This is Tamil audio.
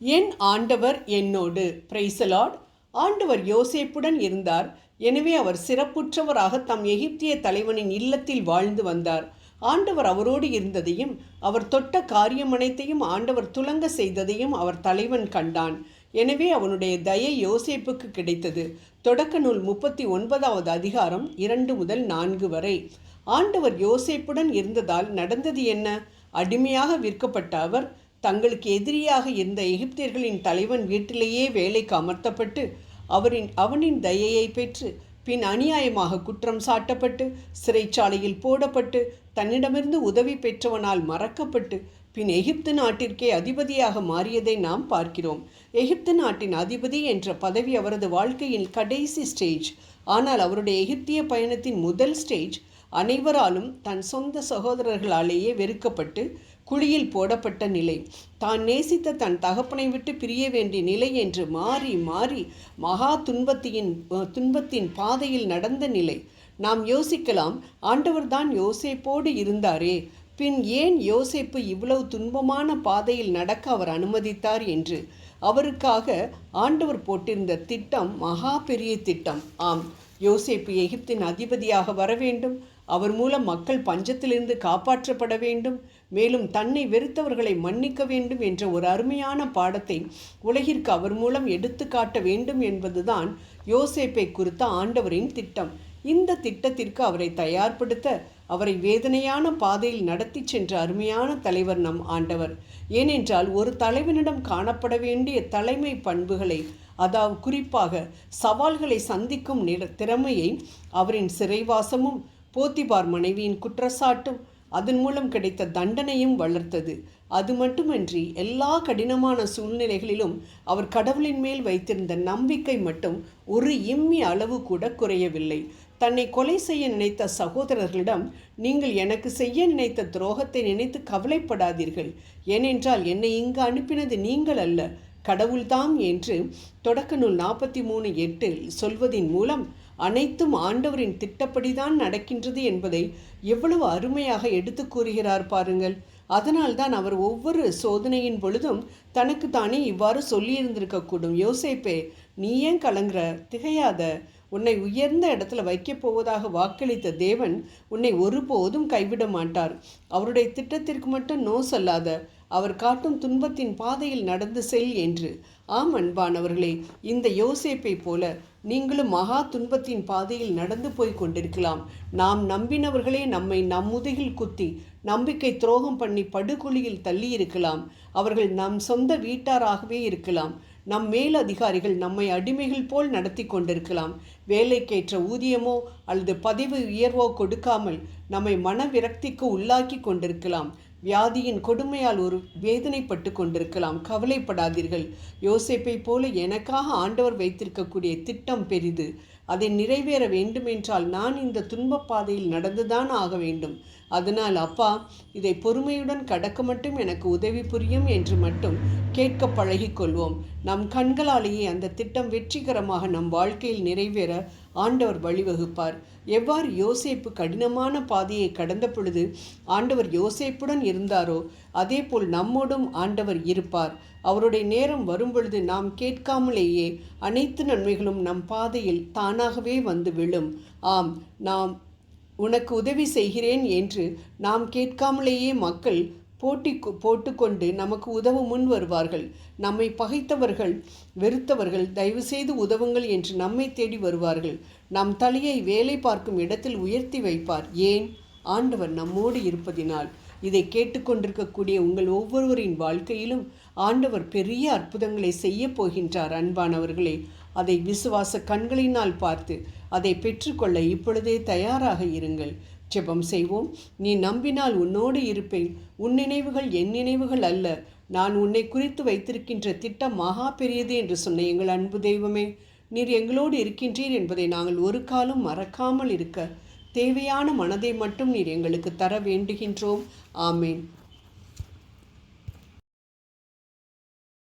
என் ஆண்டவர் என்னோடு. Praise the Lord. ஆண்டவர் யோசேப்புடன் இருந்தார். எனவே அவர் சிறப்புற்றவராக தம் எகிப்திய தலைவனின் இல்லத்தில் வாழ்ந்து வந்தார். ஆண்டவர் அவரோடு இருந்ததையும் அவர் தொட்ட காரியம் அனைத்தையும் ஆண்டவர் துலங்க செய்ததையும் அவர் தலைவன் கண்டான். எனவே அவனுடைய தயை யோசேப்புக்கு கிடைத்தது. தொடக்க நூல் 39வது அதிகாரம் 2 முதல் 4 வரை. ஆண்டவர் யோசேப்புடன் இருந்ததால் நடந்தது என்ன? அடிமையாக விற்கப்பட்ட அவர் தங்களுக்கு எதிரியாக இருந்த எகிப்தியர்களின் தலைவன் வீட்டிலேயே வேலைக்கு அமர்த்தப்பட்டு அவனின் தயையை பெற்று பின் அநியாயமாக குற்றம் சாட்டப்பட்டு சிறைச்சாலையில் போடப்பட்டு தன்னிடமிருந்து உதவி பெற்றவனால் மறக்கப்பட்டு பின் எகிப்து நாட்டிற்கே அதிபதியாக மாறியதை நாம் பார்க்கிறோம். எகிப்து நாட்டின் அதிபதி என்ற பதவி அவரது வாழ்க்கையின் கடைசி ஸ்டேஜ். ஆனால் அவருடைய எகிப்திய பயணத்தின் முதல் ஸ்டேஜ் அனைவராலும் தன் சொந்த சகோதரர்களாலேயே வெறுக்கப்பட்டு குழியில் போடப்பட்ட நிலை. தான் நேசித்த தன் தகப்பனை விட்டு பிரிய வேண்டிய நிலை என்று மாறி மாறி மகா துன்பத்தின் பாதையில் நடந்த நிலை. நாம் யோசிக்கலாம், ஆண்டவர்தான் யோசேப்போடு இருந்தாரே, பின் ஏன் யோசேப்பு இவ்வளவு துன்பமான பாதையில் நடக்க அவர் அனுமதித்தார் என்று. அவருக்காக ஆண்டவர் போட்டிருந்த திட்டம் மகா பெரிய திட்டம். ஆம், யோசேப்பு எகிப்தின் அதிபதியாக வர வேண்டும். அவர் மூலம் மக்கள் பஞ்சத்திலிருந்து காப்பாற்றப்பட வேண்டும். மேலும் தன்னை வெறுத்தவர்களை மன்னிக்க வேண்டும் என்ற ஒரு அருமையான பாடத்தை உலகிற்கு அவர் மூலம் எடுத்து காட்ட வேண்டும் என்பதுதான் யோசேப்பை குறித்த ஆண்டவரின் திட்டம். இந்த திட்டத்திற்கு அவரை தயார்படுத்த அவரை வேதனையான பாதையில் நடத்தி சென்ற அருமையான தலைவர் நம் ஆண்டவர். ஏனென்றால் ஒரு தலைவனிடம் காணப்பட வேண்டிய தலைமை பண்புகளை, அதாவது குறிப்பாக சவால்களை சந்திக்கும் திறமையை அவரின் சிறைவாசமும் போத்திபார் மனைவியின் குற்றச்சாட்டும் அதன் மூலம் கிடைத்த தண்டனையும் வளர்த்தது. அது மட்டுமன்றி எல்லா கடினமான சூழ்நிலைகளிலும் அவர் கடவுளின் மேல் வைத்திருந்த நம்பிக்கை மட்டும் ஒரு இம்மி அளவு கூட குறையவில்லை. தன்னை கொலை செய்ய நினைத்த சகோதரர்களிடம், நீங்கள் எனக்கு செய்ய நினைத்த துரோகத்தை நினைத்து கவலைப்படாதீர்கள், ஏனென்றால் என்னை இங்கு அனுப்பினது நீங்கள் அல்ல, கடவுள்தாம் என்று தொடக்க நூல் 43:8 சொல்வதின் மூலம் அனைத்தும் ஆண்டவரின் திட்டப்படிதான் நடக்கின்றது என்பதை எவ்வளவு அருமையாக எடுத்து கூறுகிறார் பாருங்கள். அதனால்தான் அவர் ஒவ்வொரு சோதனையின் பொழுதும் தனக்கு தானே இவ்வாறு சொல்லியிருந்திருக்கக்கூடும். யோசேப்பே, நீ ஏன் கலங்குற? திகையாத. உன்னை உயர்ந்த இடத்துல வைக்கப் போவதாக வாக்களித்த தேவன் உன்னை ஒருபோதும் கைவிட மாட்டார். அவருடைய திட்டத்திற்கு மட்டும் நோ சொல்லாத. அவர் காட்டும் துன்பத்தின் பாதையில் நடந்து செல் என்று. ஆம் அன்பானவர்களே, இந்த யோசேப்பை போல நீங்களும் மகா துன்பத்தின் பாதையில் நடந்து போய் கொண்டிருக்கலாம். நாம் நம்பினவர்களே நம்மை முதுகில் குத்தி நம்பிக்கை துரோகம் பண்ணி படுகொலியில் தள்ளி இருக்கலாம். அவர்கள் நம் சொந்த வீட்டாராகவே இருக்கலாம். நம் மேல் அதிகாரிகள் நம்மை அடிமைகள் போல் நடத்தி கொண்டிருக்கலாம். வேலைக்கேற்ற ஊதியமோ அல்லது பதவி உயர்வோ கொடுக்காமல் நம்மை மன விரக்திக்கு உள்ளாக்கி கொண்டிருக்கலாம். வியாதியின் கொடுமையால் ஒரு வேதனைப்பட்டு கொண்டிருக்கலாம். கவலைப்படாதீர்கள். யோசேப்பை போல எனக்காக ஆண்டவர் வைத்திருக்கக்கூடிய திட்டம் பெரிது. அதை நிறைவேற வேண்டுமென்றால் நான் இந்த துன்ப பாதையில் நடந்துதான் ஆக வேண்டும். அதனால் அப்பா, இதை பொறுமையுடன் கடக்க மட்டும் எனக்கு உதவி புரியும் என்று மட்டும் கேட்க பழகிக்கொள்வோம். நம் கண்களாலேயே அந்த திட்டம் வெற்றிகரமாக நம் வாழ்க்கையில் நிறைவேற ஆண்டவர் வழிவகுப்பார். எவ்வாறு யோசேப்பு கடினமான பாதையை கடந்த பொழுது ஆண்டவர் யோசேப்புடன் இருந்தாரோ அதே போல் நம்மோடும் ஆண்டவர் இருப்பார். அவருடைய நேரம் வரும்பொழுது நாம் கேட்காமலேயே அனைத்து நன்மைகளும் நம் பாதையில் தானாகவே வந்து விழும். ஆம், நாம் உனக்கு உதவி செய்கிறேன் என்று நாம் கேட்காமலேயே மக்கள் போட்டுக்கொண்டு நமக்கு உதவ முன் வருவார்கள். நம்மை பகைத்தவர்கள், வெறுத்தவர்கள் தயவு செய்து உதவுங்கள் என்று நம்மை தேடி வருவார்கள். நம் தலையை வேலை பார்க்கும் இடத்தில் உயர்த்தி வைப்பார். ஏன்? ஆண்டவர் நம்மோடு இருப்பதினால். இதை கேட்டுக்கொண்டிருக்கக்கூடிய உங்கள் ஒவ்வொருவரின் வாழ்க்கையிலும் ஆண்டவர் பெரிய அற்புதங்களை செய்ய போகின்றார். அன்பானவர்களே, அதை விசுவாச கண்களினால் பார்த்து அதை பெற்றுக்கொள்ள இப்பொழுதே தயாராக இருங்கள். ஜெபம் செய்வோம். நீ நம்பினால் உன்னோடு இருப்பேன். உன் நினைவுகள் என் நினைவுகள் அல்ல. நான் உன்னை குறித்து வைத்திருக்கின்ற திட்டம் மகா பெரியது என்று சொன்ன எங்கள் அன்பு தெய்வமே, நீர் எங்களோடு இருக்கின்றீர் என்பதை நாங்கள் ஒரு காலம் மறக்காமல் இருக்க தேவையான மனதை மட்டும் நீர் எங்களுக்கு தர வேண்டுகின்றோம். ஆமேன்.